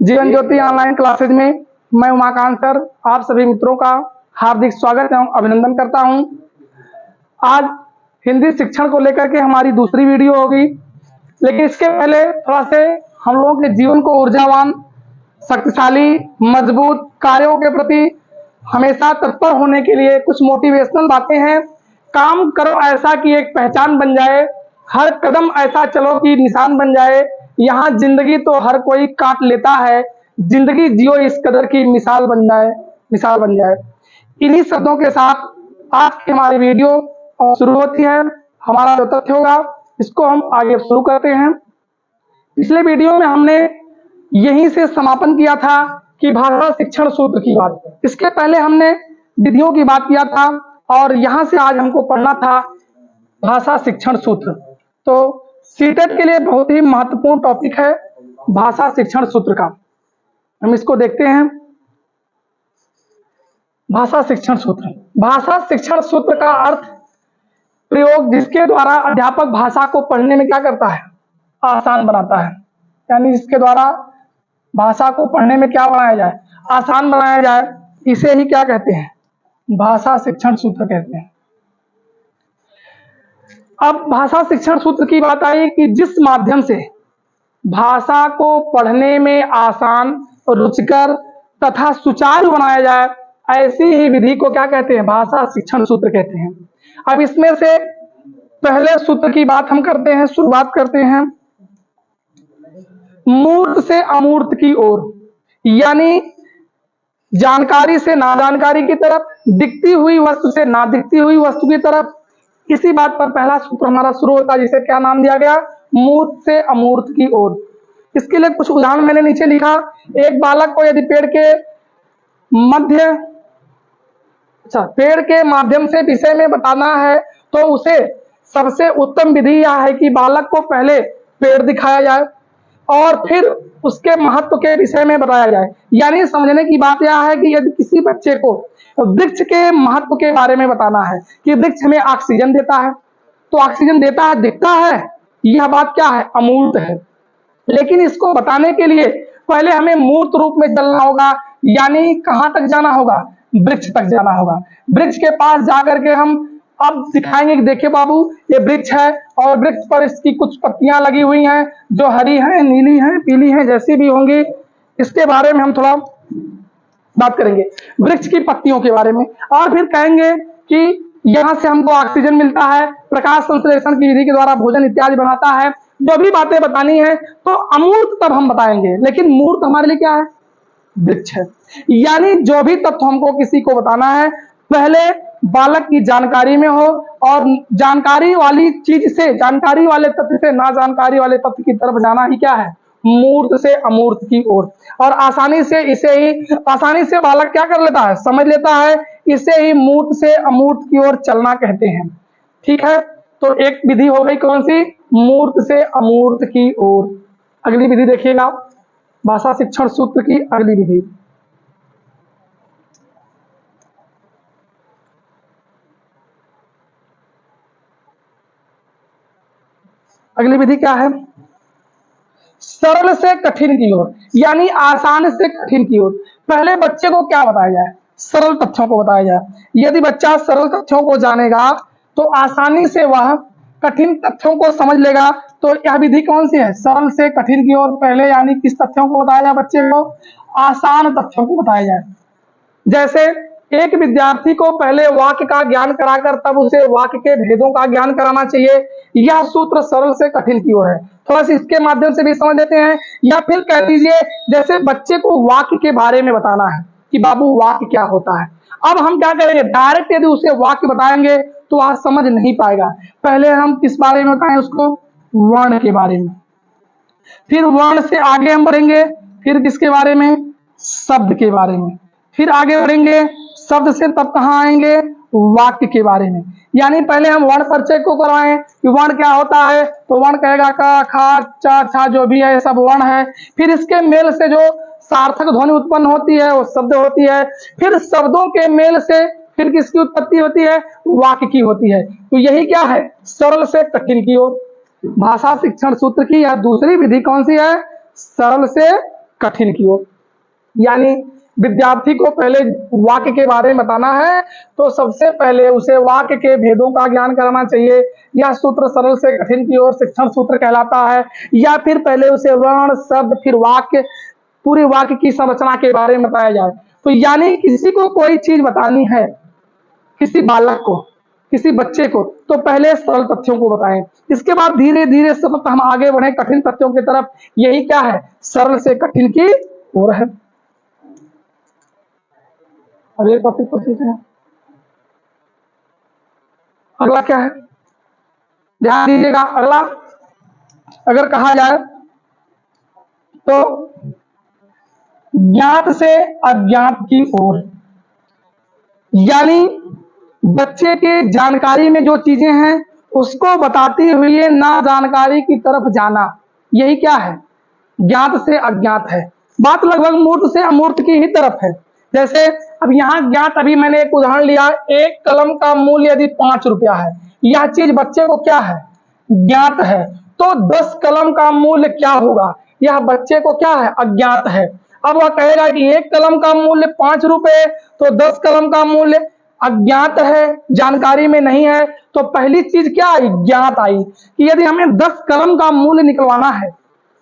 Jeevan Jyoti online classes में मैं Umakant sir आप सभी मित्रों का हार्दिक स्वागत एवं अभिनंदन करता हूं। आज हिंदी शिक्षण को लेकर के हमारी दूसरी वीडियो होगी, लेकिन इसके पहले थोड़ा से हम लोगों के जीवन को ऊर्जावान, शक्तिशाली, मजबूत कार्यों के प्रति हमेशा तत्पर होने के लिए कुछ मोटिवेशनल बातें हैं। काम करो ऐसा कि एक पहचान बन जाए, हर कदम ऐसा चलो कि निशान बन जाए। यहाँ जिंदगी तो हर कोई काट लेता है, जिंदगी जियो इस कदर की मिसाल बन जाए। इन्हीं शब्दों के साथ आज की हमारी वीडियो शुरू होती है। हमारा जो तथ्य होगा इसको हम आगे शुरू करते हैं। पिछले वीडियो में हमने यहीं से समापन किया था कि भाषा शिक्षण सूत्र की बात। इसके पहले हमने विधियों की बात किया था और यहाँ से आज हमको पढ़ना था भाषा शिक्षण सूत्र। तो सीटेट के लिए बहुत ही महत्वपूर्ण टॉपिक है भाषा शिक्षण सूत्र का। हम इसको देखते हैं। भाषा शिक्षण सूत्र, भाषा शिक्षण सूत्र का अर्थ प्रयोग जिसके द्वारा अध्यापक भाषा को पढ़ने में क्या करता है, आसान बनाता है। यानी जिसके द्वारा भाषा को पढ़ने में क्या बनाया जाए, आसान बनाया जाए, इसे ही क्या कहते हैं, भाषा शिक्षण सूत्र कहते हैं। अब भाषा शिक्षण सूत्र की बात आई कि जिस माध्यम से भाषा को पढ़ने में आसान, रुचिकर तथा सुचारू बनाया जाए, ऐसी ही विधि को क्या कहते हैं, भाषा शिक्षण सूत्र कहते हैं। अब इसमें से पहले सूत्र की बात हम करते हैं, शुरुआत करते हैं मूर्त से अमूर्त की ओर, यानी जानकारी से ना जानकारी की तरफ, दिखती हुई वस्तु से ना दिखती हुई वस्तु की तरफ। इसी बात पर पहला सूत्र हमारा शुरू होता है, जिसे क्या नाम दिया गया, मूर्त से अमूर्त की ओर। इसके लिए कुछ उदाहरण मैंने नीचे लिखा। एक बालक को यदि पेड़ के माध्यम से विषय में बताना है तो उसे सबसे उत्तम विधि यह है कि बालक को पहले पेड़ दिखाया जाए और फिर उसके महत्व के विषय में बताया जाए। यानी समझने की बात यह है कि यदि किसी बच्चे को वृक्ष के महत्व के बारे में बताना है कि वृक्ष हमें ऑक्सीजन देता है, तो ऑक्सीजन देता है, दिखता है, यह बात क्या है, अमूर्त है। लेकिन इसको बताने के लिए पहले हमें मूर्त रूप में चलना होगा, यानी कहां तक जाना होगा, वृक्ष तक जाना होगा। वृक्ष के पास जाकर के हम अब दिखाएंगे कि देखिए बाबू ये वृक्ष है और वृक्ष पर इसकी कुछ पत्तियां लगी हुई हैं जो हरी हैं, नीली हैं, पीली हैं, जैसी भी होंगी। इसके बारे में हम थोड़ा बात करेंगे, वृक्ष की पत्तियों के बारे में, और फिर कहेंगे कि यहाँ से हमको ऑक्सीजन मिलता है, प्रकाश संश्लेषण की विधि के द्वारा भोजन इत्यादि बनाता है। जो भी बातें बतानी है तो अमूर्त तब हम बताएंगे, लेकिन मूर्त हमारे लिए क्या है, वृक्ष है। यानी जो भी तत्व हमको किसी को बताना है पहले बालक की जानकारी में हो और जानकारी वाली चीज से, जानकारी वाले तत्व से ना जानकारी वाले तत्व की तरफ जाना ही क्या है, मूर्त से अमूर्त की ओर। और आसानी से बालक क्या कर लेता है, समझ लेता है। इसे ही मूर्त से अमूर्त की ओर चलना कहते हैं। ठीक है, तो एक विधि हो गई कौन सी, मूर्त से अमूर्त की ओर। अगली विधि देखिएगा, भाषा शिक्षण सूत्र की अगली विधि। अगली विधि क्या है, सरल से कठिन की ओर, यानी आसान से कठिन की ओर। पहले बच्चे को क्या बताया जाए, सरल तथ्यों को बताया जाए। यदि बच्चा सरल तथ्यों को जानेगा तो आसानी से वह कठिन तथ्यों को समझ लेगा। तो यह विधि कौन सी है, सरल से कठिन की ओर। पहले यानी किस तथ्यों को बताया जाए, बच्चे को आसान तथ्यों को बताया जाए। जैसे एक विद्यार्थी को पहले वाक्य का ज्ञान कराकर तब उसे वाक्य के भेदों का ज्ञान कराना चाहिए। यह सूत्र सरल से कठिन की ओर है। थोड़ा सा इसके माध्यम से भी समझ लेते हैं। या फिर कह दीजिए जैसे बच्चे को वाक्य के बारे में बताना है कि बाबू वाक्य क्या होता है। अब हम क्या करेंगे, डायरेक्ट यदि उसे वाक्य बताएंगे तो आज समझ नहीं पाएगा। पहले हम किस बारे में बताएं उसको, वर्ण के बारे में। फिर वर्ण से आगे हम बढ़ेंगे, फिर किसके बारे में, शब्द के बारे में। फिर आगे बढ़ेंगे, शब्द से तब कहाँ आएंगे, वाक्य के बारे में। यानी पहले हम वर्ण परिचय को करवाएं कि वर्ण क्या होता है, तो वर्ण कहेगा का, खा, चा, छा, जो भी है सब वर्ण है। फिर इसके मेल से जो सार्थक ध्वनि उत्पन्न होती है वो शब्द होती है। फिर शब्दों के मेल से फिर किसकी उत्पत्ति होती है, वाक्य की होती है। तो यही क्या है, सरल से कठिन की ओर। भाषा शिक्षण सूत्र की यह दूसरी विधि कौन सी है, सरल से कठिन की ओर। यानी विद्यार्थी को पहले वाक्य के बारे में बताना है तो सबसे पहले उसे वाक्य के भेदों का ज्ञान कराना चाहिए। यह सूत्र सरल से कठिन की ओर शिक्षण सूत्र कहलाता है। या फिर पहले उसे वर्ण, शब्द, फिर वाक्य, पूरे वाक्य की संरचना के बारे में बताया जाए। तो यानी किसी को कोई चीज बतानी है, किसी बालक को, किसी बच्चे को, तो पहले सरल तथ्यों को बताएं, इसके बाद धीरे धीरे सतत हम आगे बढ़े कठिन तथ्यों की तरफ। यही क्या है, सरल से कठिन की ओर है। अगले टॉपिक पर चलते हैं। अगला क्या है, ध्यान दीजिएगा। अगला अगर कहा जाए तो ज्ञात से अज्ञात की ओर, यानी बच्चे के जानकारी में जो चीजें हैं उसको बताते हुए ना जानकारी की तरफ जाना, यही क्या है, ज्ञात से अज्ञात है। बात लगभग मूर्त से अमूर्त की ही तरफ है। जैसे अब यहाँ ज्ञात, अभी मैंने एक उदाहरण लिया, एक कलम का मूल्य यदि 5 रुपया है, यह चीज बच्चे को क्या है, ज्ञात है। तो 10 कलम का मूल्य क्या होगा, यह बच्चे को क्या है, अज्ञात है। अब वह कहेगा कि एक कलम का मूल्य 5 रुपए, तो 10 कलम का मूल्य अज्ञात है, जानकारी में नहीं है। तो पहली चीज क्या आई, ज्ञात आई, कि यदि हमें 10 कलम का मूल्य निकलवाना है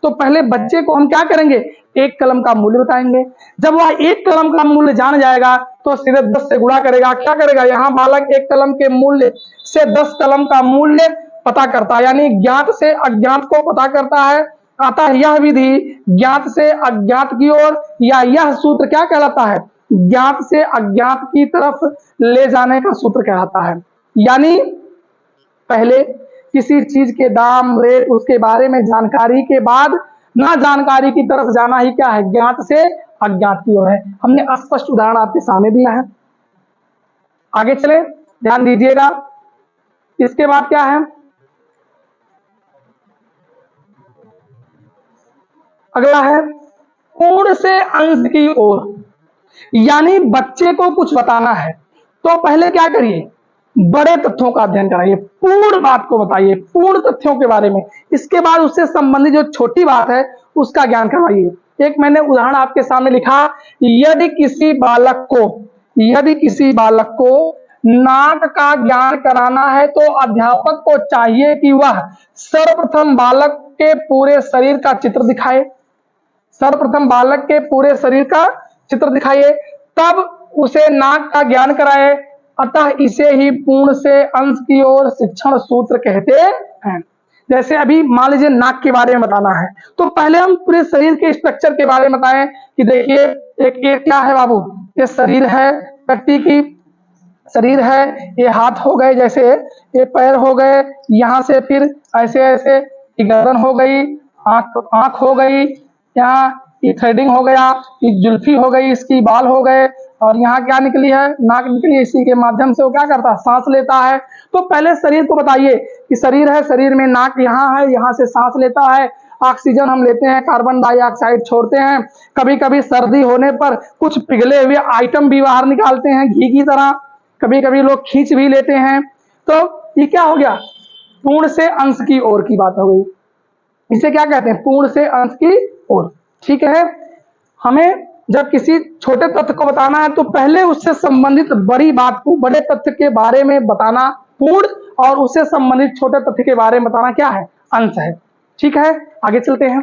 तो पहले बच्चे को हम क्या करेंगे, एक कलम का मूल्य बताएंगे। जब वह एक कलम का मूल्य जान जाएगा तो सीधे 10 से गुणा करेगा। क्या करेगा, यहाँ बालक एक कलम के मूल्य से 10 कलम का मूल्य पता करता है, यानी ज्ञात से अज्ञात को पता करता है। अतः यह विधि ज्ञात से अज्ञात की ओर, या यह सूत्र क्या कहलाता है, ज्ञात से अज्ञात की तरफ ले जाने का सूत्र कहलाता है। यानी पहले किसी चीज के दाम, रेट, उसके बारे में जानकारी के बाद ना जानकारी की तरफ जाना ही क्या है, ज्ञात से अज्ञात की ओर है। हमने स्पष्ट उदाहरण आपके सामने दिया है। आगे चले, ध्यान दीजिएगा। इसके बाद क्या है, अगला है पूर्ण से अंश की ओर, यानी बच्चे को कुछ बताना है तो पहले क्या करिए, बड़े तथ्यों का अध्ययन कराइए, पूर्ण बात को बताइए, पूर्ण तथ्यों के बारे में। इसके बाद उससे संबंधित जो छोटी बात है उसका ज्ञान करवाइए। एक मैंने उदाहरण आपके सामने लिखा, यदि किसी बालक को नाक का ज्ञान कराना है तो अध्यापक को चाहिए कि वह सर्वप्रथम बालक के पूरे शरीर का चित्र दिखाए, सर्वप्रथम बालक के पूरे शरीर का चित्र दिखाइए, तब उसे नाक का ज्ञान कराए। अतः इसे ही पूर्ण से अंश की ओर शिक्षण सूत्र कहते हैं। जैसे अभी मान लीजिए नाक के बारे में बताना है तो पहले हम पूरे शरीर के स्ट्रक्चर के बारे में बताएं कि देखिए एक क्या है बाबू, ये शरीर है, व्यक्ति की शरीर है, ये हाथ हो गए, जैसे ये पैर हो गए, यहाँ से फिर ऐसे ऐसे गर्दन हो गई, आंख हो गई, यहाँ ये थ्रेडिंग हो गया, ये जुल्फी हो गई, इसकी बाल हो गए, और यहाँ क्या निकली है, नाक निकली। इसी के माध्यम से वो क्या करता है, सांस लेता है। तो पहले शरीर को बताइए कि शरीर है, शरीर में नाक यहाँ है, यहाँ से सांस लेता है, ऑक्सीजन हम लेते हैं, कार्बन डाइऑक्साइड छोड़ते हैं, कभी कभी सर्दी होने पर कुछ पिघले हुए आइटम भी बाहर निकालते हैं घी की तरह, कभी कभी लोग खींच भी लेते हैं। तो ये क्या हो गया, पूर्ण से अंश की ओर की बात हो गई। इसे क्या कहते हैं, पूर्ण से अंश की ओर। ठीक है, हमें जब किसी छोटे तथ्य को बताना है तो पहले उससे संबंधित बड़ी बात को, बड़े तथ्य के बारे में बताना पूर्ण, और उससे संबंधित छोटे तथ्य के बारे में बताना क्या है, अंश है। ठीक है, आगे चलते हैं।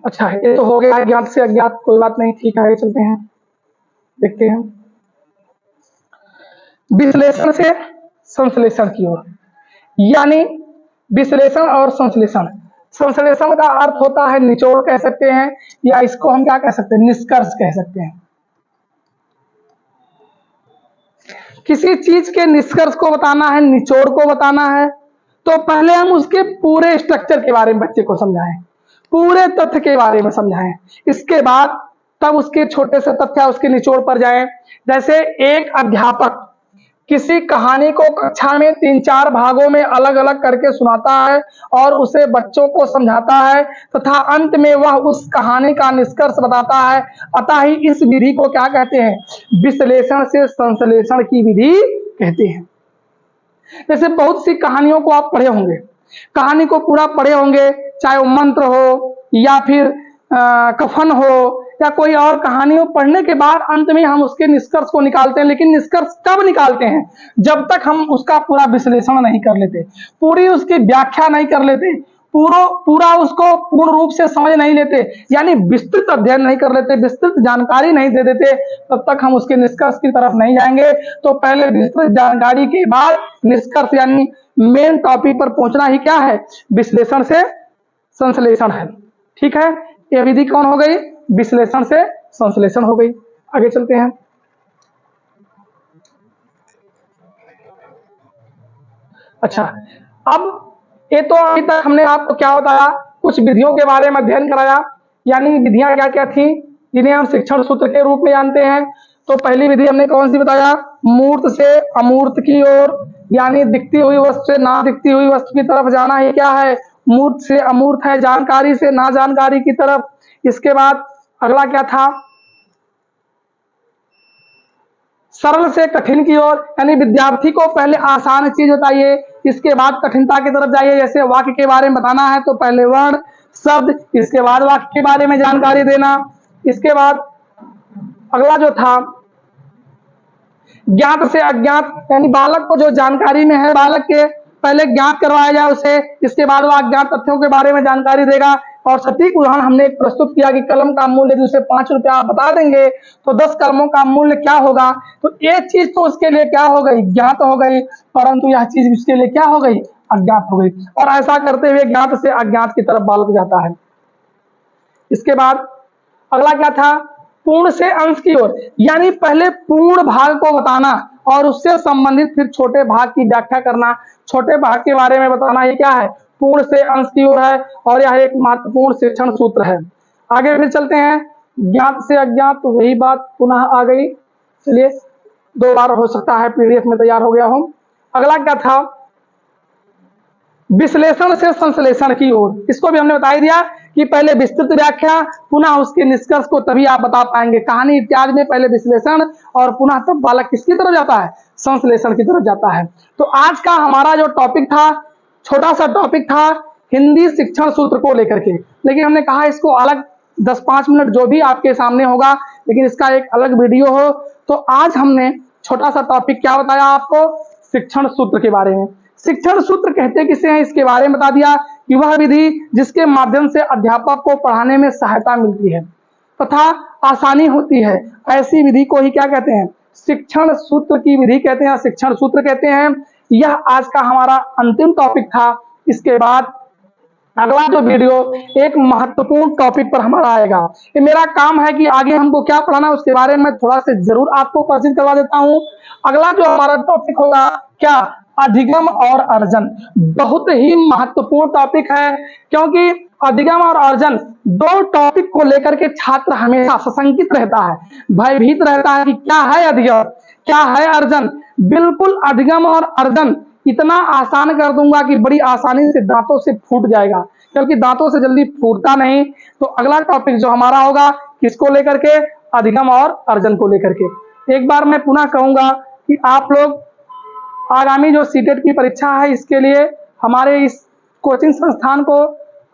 अच्छा, ये तो हो गया ज्ञात से अज्ञात, कोई बात नहीं। ठीक है, आगे चलते हैं, देखते हैं विश्लेषण से संश्लेषण की ओर। यानी विश्लेषण और संश्लेषण, संश्लेषण का अर्थ होता है निचोड़ कह सकते हैं, या इसको हम क्या कह सकते हैं, निष्कर्ष कह सकते हैं। किसी चीज के निष्कर्ष को बताना है, निचोड़ को बताना है, तो पहले हम उसके पूरे स्ट्रक्चर के बारे में बच्चे को समझाएं, पूरे तथ्य के बारे में समझाएं। इसके बाद तब उसके छोटे से तथ्य उसके निचोड़ पर जाएं। जैसे एक अध्यापक किसी कहानी को कक्षा में 3-4 भागों में अलग अलग करके सुनाता है और उसे बच्चों को समझाता है, तथा अंत में वह उस कहानी का निष्कर्ष बताता है। अतः ही इस विधि को क्या कहते हैं, विश्लेषण से संश्लेषण की विधि कहते हैं। जैसे बहुत सी कहानियों को आप पढ़े होंगे, कहानी को पूरा पढ़े होंगे, चाहे वो मंत्र हो या फिर कफन हो या कोई और कहानियों पढ़ने के बाद अंत में हम उसके निष्कर्ष को निकालते हैं। लेकिन निष्कर्ष कब निकालते हैं? जब तक हम उसका पूरा विश्लेषण नहीं कर लेते, पूरी उसकी व्याख्या नहीं कर लेते, पूरा उसको पूर्ण रूप से समझ नहीं लेते, यानी विस्तृत अध्ययन नहीं कर लेते, विस्तृत जानकारी नहीं दे देते, तब तक हम उसके निष्कर्ष की तरफ नहीं जाएंगे। तो पहले विस्तृत जानकारी के बाद निष्कर्ष यानी मेन टॉपिक पर पहुंचना ही क्या है? विश्लेषण से संश्लेषण है। ठीक है, ये विधि कौन हो गई? विश्लेषण से संश्लेषण हो गई। आगे चलते हैं। अच्छा, अब ये तो अभी तक हमने आपको क्या बताया? कुछ विधियों के बारे में अध्ययन कराया, यानी विधियां क्या क्या थी जिन्हें हम शिक्षण सूत्र के रूप में जानते हैं। तो पहली विधि हमने कौन सी बताया? मूर्त से अमूर्त की ओर, यानी दिखती हुई वस्तु से ना दिखती हुई वस्तु की तरफ जाना ही क्या है? मूर्त से अमूर्त है, जानकारी से ना जानकारी की तरफ। इसके बाद अगला क्या था? सरल से कठिन की ओर, यानी विद्यार्थी को पहले आसान चीज बताइए, इसके बाद कठिनता की तरफ जाइए। जैसे वाक्य के बारे में बताना है तो पहले वर्ण शब्द, इसके बाद वाक्य के बारे में जानकारी देना। इसके बाद अगला जो था ज्ञात से अज्ञात, यानी बालक को जो जानकारी में है बालक के पहले ज्ञात करवाया जाए उसे, इसके बाद वह अज्ञात तथ्यों के बारे में जानकारी देगा। और सटीक उदाहरण हमने एक प्रस्तुत किया कि कलम का मूल्य यदि उसे 5 रुपया आप बता देंगे तो 10 कलमों का मूल्य क्या होगा? तो ये चीज तो उसके लिए क्या हो गई? ज्ञात हो गई, परंतु यह चीज उसके लिए क्या हो गई? अज्ञात हो गई। और ऐसा करते हुए ज्ञात से अज्ञात की तरफ बालक जाता है। इसके बाद अगला क्या था? पूर्ण से अंश की ओर, यानी पहले पूर्ण भाग को बताना और उससे संबंधित फिर छोटे भाग की व्याख्या करना, छोटे भाग के बारे में बताना। ये क्या है? पूर्ण से अंश की ओर है और यह एक महत्वपूर्ण शिक्षण सूत्र है। आगे फिर चलते हैं। ज्ञात से अज्ञात, तो वही बात पुनः आ गई। चलिए, 2 बार हो सकता है पीडीएफ में तैयार हो गया हो। अगला क्या था? विश्लेषण से संश्लेषण की ओर। इसको भी हमने बता ही दिया कि पहले विस्तृत व्याख्या, पुनः उसके निष्कर्ष को तभी आप बता पाएंगे। कहानी इत्यादि में पहले विश्लेषण और पुनः तब बालक किसकी तरफ जाता है? संश्लेषण की तरफ जाता है। तो आज का हमारा जो टॉपिक था, छोटा सा टॉपिक था हिंदी शिक्षण सूत्र को लेकर के, लेकिन हमने कहा इसको अलग 10-5 मिनट जो भी आपके सामने होगा, लेकिन इसका एक अलग वीडियो हो। तो आज हमने छोटा सा टॉपिक क्या बताया आपको? शिक्षण सूत्र के बारे में। शिक्षण सूत्र कहते किसे हैं इसके बारे में बता दिया कि वह विधि जिसके माध्यम से अध्यापक को पढ़ाने में सहायता मिलती है तथा आसानी होती है, ऐसी विधि को ही क्या कहते हैं? शिक्षण सूत्र की विधि कहते हैं, शिक्षण सूत्र कहते हैं। यह आज का हमारा अंतिम टॉपिक था। इसके बाद अगला जो वीडियो एक महत्वपूर्ण टॉपिक पर हमारा आएगा। ये मेरा काम है कि आगे हमको क्या पढ़ाना है उसके बारे में थोड़ा से जरूर आपको परिचित करवा देता हूं। अगला जो हमारा टॉपिक होगा क्या? अधिगम और अर्जन। बहुत ही महत्वपूर्ण टॉपिक है, क्योंकि अधिगम और अर्जन 2 टॉपिक को लेकर के छात्र हमेशा सशंकित रहता है, भयभीत रहता है कि क्या है अधिगम, क्या है अर्जन। बिल्कुल अधिगम और अर्जन इतना आसान कर दूंगा कि बड़ी आसानी से दांतों से फूट जाएगा, क्योंकि दांतों से जल्दी फूटता नहीं। तो अगला टॉपिक जो हमारा होगा किसको लेकर के? अधिगम और अर्जन को लेकर के। एक बार मैं पुनः कहूंगा कि आप लोग आगामी जो सीटेट की परीक्षा है इसके लिए हमारे इस कोचिंग संस्थान को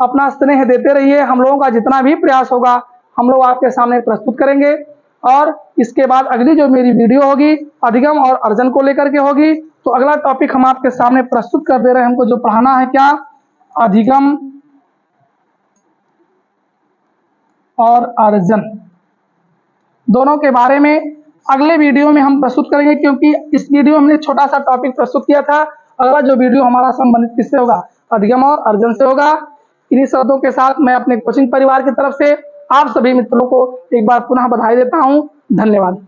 अपना स्नेह देते रहिए। हम लोगों का जितना भी प्रयास होगा हम लोग आपके सामने प्रस्तुत करेंगे। और इसके बाद अगली जो मेरी वीडियो होगी अधिगम और अर्जन को लेकर के होगी। तो अगला टॉपिक हम आपके सामने प्रस्तुत कर दे रहे हैं। हमको जो पढ़ाना है क्या? अधिगम और अर्जन, दोनों के बारे में अगले वीडियो में हम प्रस्तुत करेंगे, क्योंकि इस वीडियो में हमने छोटा सा टॉपिक प्रस्तुत किया था। अगला जो वीडियो हमारा संबंधित किससे होगा? अधिगम और अर्जन से होगा। इन्हीं शब्दों के साथ मैं अपने कोचिंग परिवार की तरफ से आप सभी मित्रों को एक बार पुनः बधाई देता हूं। धन्यवाद।